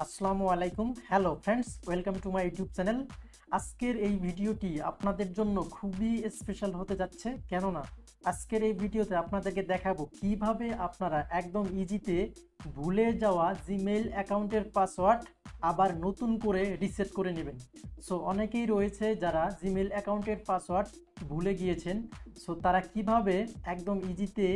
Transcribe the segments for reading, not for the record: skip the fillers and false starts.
আসসালামু আলাইকুম। Hello friends, welcome to my YouTube channel. আজকের এই ভিডিওটি আপনাদের জন্য খুবই স্পেশাল হতে যাচ্ছে, কেননা আজকের এই ভিডিওতে আপনাদেরকে দেখাবো কিভাবে আপনারা একদম ইজিতে ভুলে যাওয়া জিমেইল অ্যাকাউন্টের পাসওয়ার্ড আবার নতুন করে রিসেট করে নেবেন। সো অনেকেই রয়েছে যারা জিমেইল অ্যাকাউন্টের পাসওয়ার্ড ভুলে গিয়েছেন। সো তারা কিভাবে একদম ইজিতে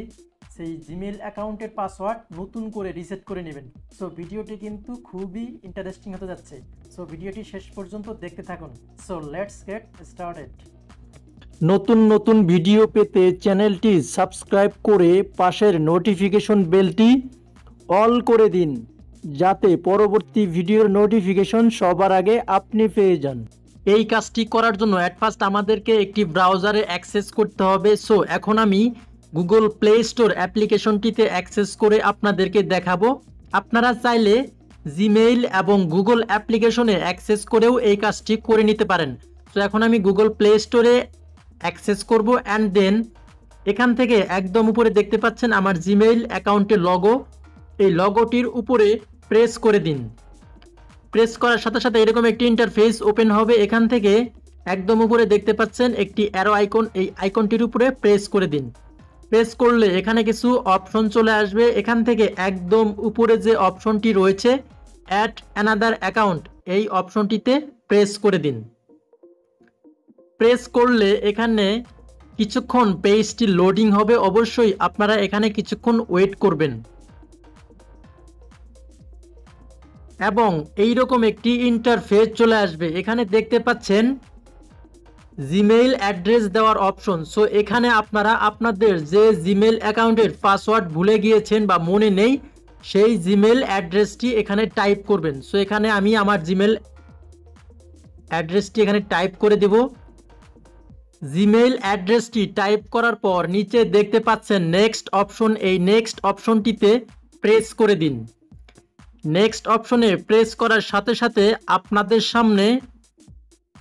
সেই জিমেইল অ্যাকাউন্টের পাসওয়ার্ড নতুন করে রিসেট করে নেবেন। সো ভিডিওটি কিন্তু খুবই ইন্টারেস্টিং হতে যাচ্ছে। সো ভিডিওটি শেষ পর্যন্ত দেখতে থাকুন। So let's get started. নতুন নতুন ভিডিও পেতে চ্যানেলটি সাবস্ক্রাইব করে পাশের নোটিফিকেশন বেলটি অল করে দিন, যাতে পরবর্তী ভিডিওর নোটিফিকেশন সবার আগে আপনি পেয়ে যান। এই কাজটি করার জন্য অ্যাট ফার্স্ট আমাদেরকে একটি ব্রাউজারে অ্যাক্সেস করতে হবে। সো এখন আমি গুগল প্লে স্টোর অ্যাপ্লিকেশনটিতে অ্যাক্সেস করে আপনাদেরকে দেখাবো। আপনারা চাইলে জিমেইল এবং গুগল অ্যাপ্লিকেশনে অ্যাক্সেস করেও এই কাজটি করে নিতে পারেন। তো এখন আমি গুগল প্লে স্টোরে অ্যাক্সেস করব অ্যান্ড দেন এখান থেকে একদম উপরে দেখতে পাচ্ছেন আমার জিমেইল অ্যাকাউন্টের লগো। এই লগোটির উপরে প্রেস করে দিন। প্রেস করার সাথে সাথে এরকম একটি ইন্টারফেস ওপেন হবে। এখান থেকে একদম উপরে দেখতে পাচ্ছেন একটি অ্যারো আইকন, এই আইকনটির উপরে প্রেস করে দিন। প্রেস করলে এখানে কিছু অপশন চলে আসবে। এখান থেকে একদম উপরে যে অপশনটি রয়েছে অ্যাড অ্যানাদার অ্যাকাউন্ট, এই অপশনটিতে প্রেস করে দিন। প্রেস করলে এখানে কিছুক্ষণ পেজটি লোডিং হবে। অবশ্যই আপনারা এখানে কিছুক্ষণ ওয়েট করবেন এবং এইরকম একটি ইন্টারফেস চলে আসবে। এখানে দেখতে পাচ্ছেন জিমেইল অ্যাড্রেস দেওয়ার অপশন। সো এখানে আপনারা আপনাদের যে জিমেইল অ্যাকাউন্টের পাসওয়ার্ড ভুলে গিয়েছেন বা মনে নেই, সেই জিমেইল অ্যাড্রেসটি এখানে টাইপ করবেন। সো এখানে আমি আমার জিমেইল অ্যাড্রেসটি এখানে টাইপ করে দেব। জিমেইল অ্যাড্রেসটি টাইপ করার পর নিচে দেখতে পাচ্ছেন নেক্সট অপশন, এই নেক্সট অপশনটিতে প্রেস করে দিন। নেক্সট অপশনে প্রেস করার সাথে সাথে আপনাদের সামনে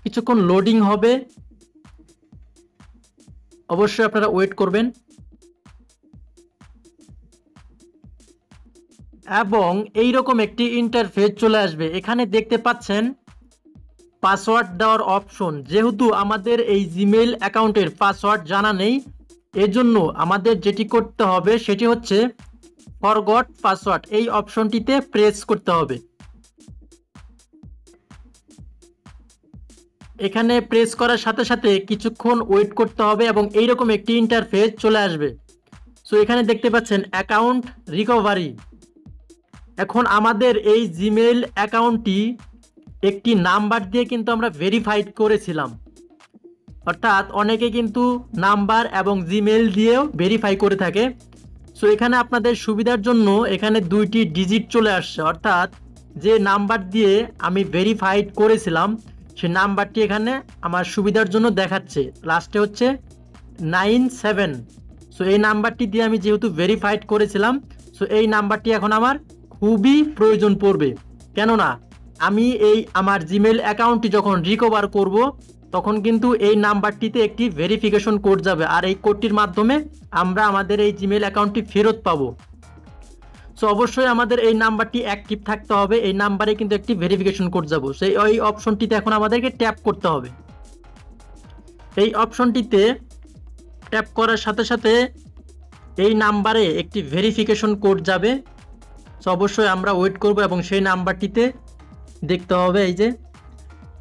কিছুক্ষণ লোডিং হবে। অবশ্যই আপনারা ওয়েট করবেন এবং এইরকম একটি ইন্টারফেস চলে আসবে। এখানে দেখতে পাচ্ছেন পাসওয়ার্ড দেওয়ার অপশন। যেহেতু আমাদের এই জিমেইল অ্যাকাউন্টের পাসওয়ার্ড জানা নেই, এজন্য আমাদের যেটি করতে হবে সেটি হচ্ছে ফরগট পাসওয়ার্ড, এই অপশনটিতে প্রেস করতে হবে। এখানে প্রেস করার সাথে সাথে কিছুক্ষণ ওয়েট করতে হবে এবং এইরকম একটি ইন্টারফেস চলে আসবে। সো এখানে দেখতে পাচ্ছেন অ্যাকাউন্ট রিকভারি। এখন আমাদের এই জিমেইল অ্যাকাউন্টটি একটি নাম্বার দিয়ে কিন্তু আমরা ভেরিফাইড করেছিলাম, অর্থাৎ অনেকে কিন্তু নাম্বার এবং জিমেইল দিয়েও ভেরিফাই করে থাকে। সো এখানে আপনাদের সুবিধার জন্য এখানে 2টি ডিজিট চলে আসছে, অর্থাৎ যে নাম্বার দিয়ে আমি ভেরিফাইড করেছিলাম সেই নাম্বারটি এখানে আমার সুবিধার জন্য দেখাচ্ছে। লাস্টে হচ্ছে 97। সো এই নাম্বারটি দিয়ে আমি যেহেতু ভেরিফাইড করেছিলাম, সো এই নাম্বারটি এখন আমার খুবই প্রয়োজন পড়বে। কেননা আমি এই আমার জিমেইল অ্যাকাউন্টটি যখন রিকভার করব তখন কিন্তু এই নাম্বারটিতে একটি ভেরিফিকেশন কোড যাবে, আর এই কোডটির মাধ্যমে আমরা আমাদের এই জিমেইল অ্যাকাউন্টটি ফেরত পাবো। সো অবশ্যই আমাদের এই নাম্বারটি অ্যাক্টিভ থাকতে হবে। এই নাম্বারে কিন্তু একটি ভেরিফিকেশন কোড যাবো, সেই ওই অপশনটিতে এখন আমাদেরকে ট্যাপ করতে হবে। এই অপশনটিতে ট্যাপ করার সাথে সাথে এই নাম্বারে একটি ভেরিফিকেশন কোড যাবে। সো অবশ্যই আমরা ওয়েট করব এবং সেই নাম্বারটিতে দেখতে হবে।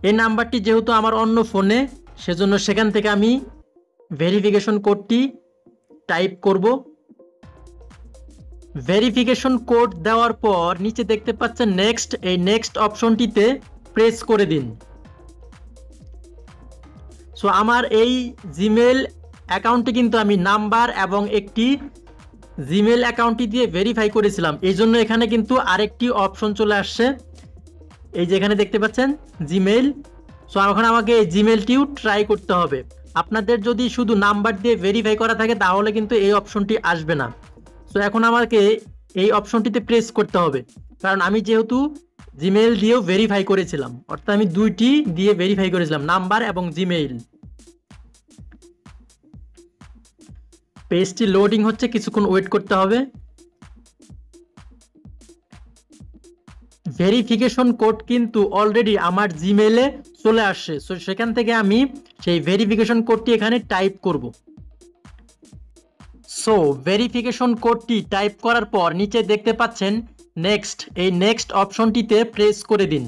এই নাম্বারটি যেহেতু আমার অন্য ফোনে, সেজন্য সেখান থেকে আমি ভেরিফিকেশন কোডটি টাইপ করব। ভেরিফিকেশন কোড দেওয়ার পর নিচে দেখতে পাচ্ছেন নেক্সট, এই নেক্সট অপশনটিতে প্রেস করে দিন। সো আমার এই জিমেইল অ্যাকাউন্টে কিন্তু আমি নাম্বার এবং একটি জিমেইল অ্যাকাউন্টটি দিয়ে ভেরিফাই করেছিলাম, এই জন্য এখানে কিন্তু আরেকটি অপশন চলে আসছে। এই যে এখানে দেখতে পাচ্ছেন জিমেইল। সো এখন আমাকে এই জিমেইলটিও ট্রাই করতে হবে। আপনাদের যদি শুধু নাম্বার দিয়ে ভেরিফাই করা থাকে তাহলে কিন্তু এই অপশনটি আসবে না। সো এখন আমাকে এই অপশনটিতে প্রেস করতে হবে, কারণ আমি যেহেতু জিমেইল দিয়েও ভেরিফাই করেছিলাম, অর্থাৎ আমি 2টি দিয়ে ভেরিফাই করেছিলাম, নাম্বার এবং জিমেইল। পেজটি লোডিং হচ্ছে, কিছুক্ষণ ওয়েট করতে হবে। ভেরিফিকেশন কোড কিন্তু অলরেডি আমার জিমেইলে চলে আসছে। সো সেখান থেকে আমি সেই ভেরিফিকেশন কোডটি এখানে টাইপ করব। সো ভেরিফিকেশন কোডটি টাইপ করার পর নিচে দেখতে পাচ্ছেন নেক্সট, এই নেক্সট অপশনটিতে প্রেস করে দিন।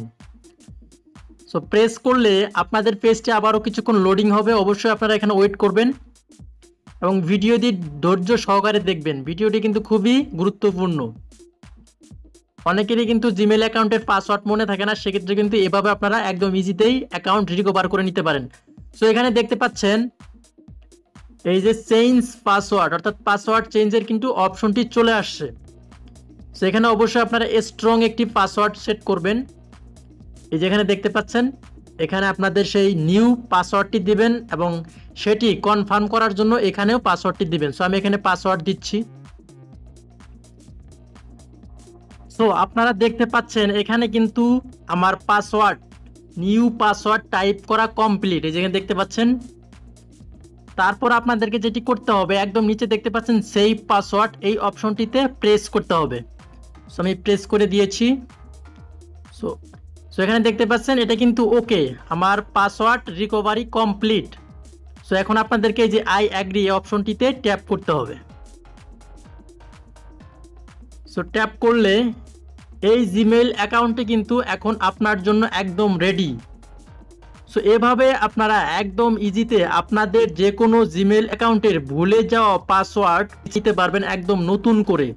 সো প্রেস করলে আপনাদের পেজটি আবারও কিছুক্ষণ লোডিং হবে। অবশ্যই আপনারা এখানে ওয়েট করবেন এবং ভিডিওটি ধৈর্য সহকারে দেখবেন। ভিডিওটি কিন্তু খুবই গুরুত্বপূর্ণ। অনেকেরই কিন্তু জিমেইল অ্যাকাউন্টের পাসওয়ার্ড মনে থাকে না, সেক্ষেত্রে কিন্তু এভাবে আপনারা একদম ইজিতেই অ্যাকাউন্ট রিকভার করে নিতে পারেন। সো এখানে দেখতে পাচ্ছেন এই যে চেঞ্জ পাসওয়ার্ড, অর্থাৎ পাসওয়ার্ড চেঞ্জের কিন্তু অপশনটি চলে আসছে। সো এখানে অবশ্যই আপনারা স্ট্রং একটি পাসওয়ার্ড সেট করবেন। এই যেখানে দেখতে পাচ্ছেন এখানে আপনাদের সেই নিউ পাসওয়ার্ডটি দিবেন এবং সেটি কনফার্ম করার জন্য এখানেও পাসওয়ার্ডটি দিবেন। সো আমি এখানে পাসওয়ার্ড দিচ্ছি। সো আপনারা দেখতে পাচ্ছেন এখানে কিন্তু আমার পাসওয়ার্ড, নিউ পাসওয়ার্ড টাইপ করা কমপ্লিট। এই যেখানে দেখতে পাচ্ছেন। তারপর আপনাদেরকে যেটি করতে হবে, একদম নিচে দেখতে পাচ্ছেন সেভ পাসওয়ার্ড, এই অপশনটিতে প্রেস করতে হবে। সো আমি প্রেস করে দিয়েছি। সো সো এখানে দেখতে পাচ্ছেন এটা কিন্তু ওকে, আমার পাসওয়ার্ড রিকভারি কমপ্লিট। সো এখন আপনাদেরকে এই যে আই অ্যাগ্রি এই অপশনটিতে ট্যাপ করতে হবে। সো ট্যাপ করলে এই জিমেইল অ্যাকাউন্টটি কিন্তু এখন আপনার জন্য একদম রেডি। সো এভাবে আপনারা একদম ইজিতে আপনাদের যে কোনো জিমেইল অ্যাকাউন্টের ভুলে যাওয়া পাসওয়ার্ড দিতে পারবেন একদম নতুন করে।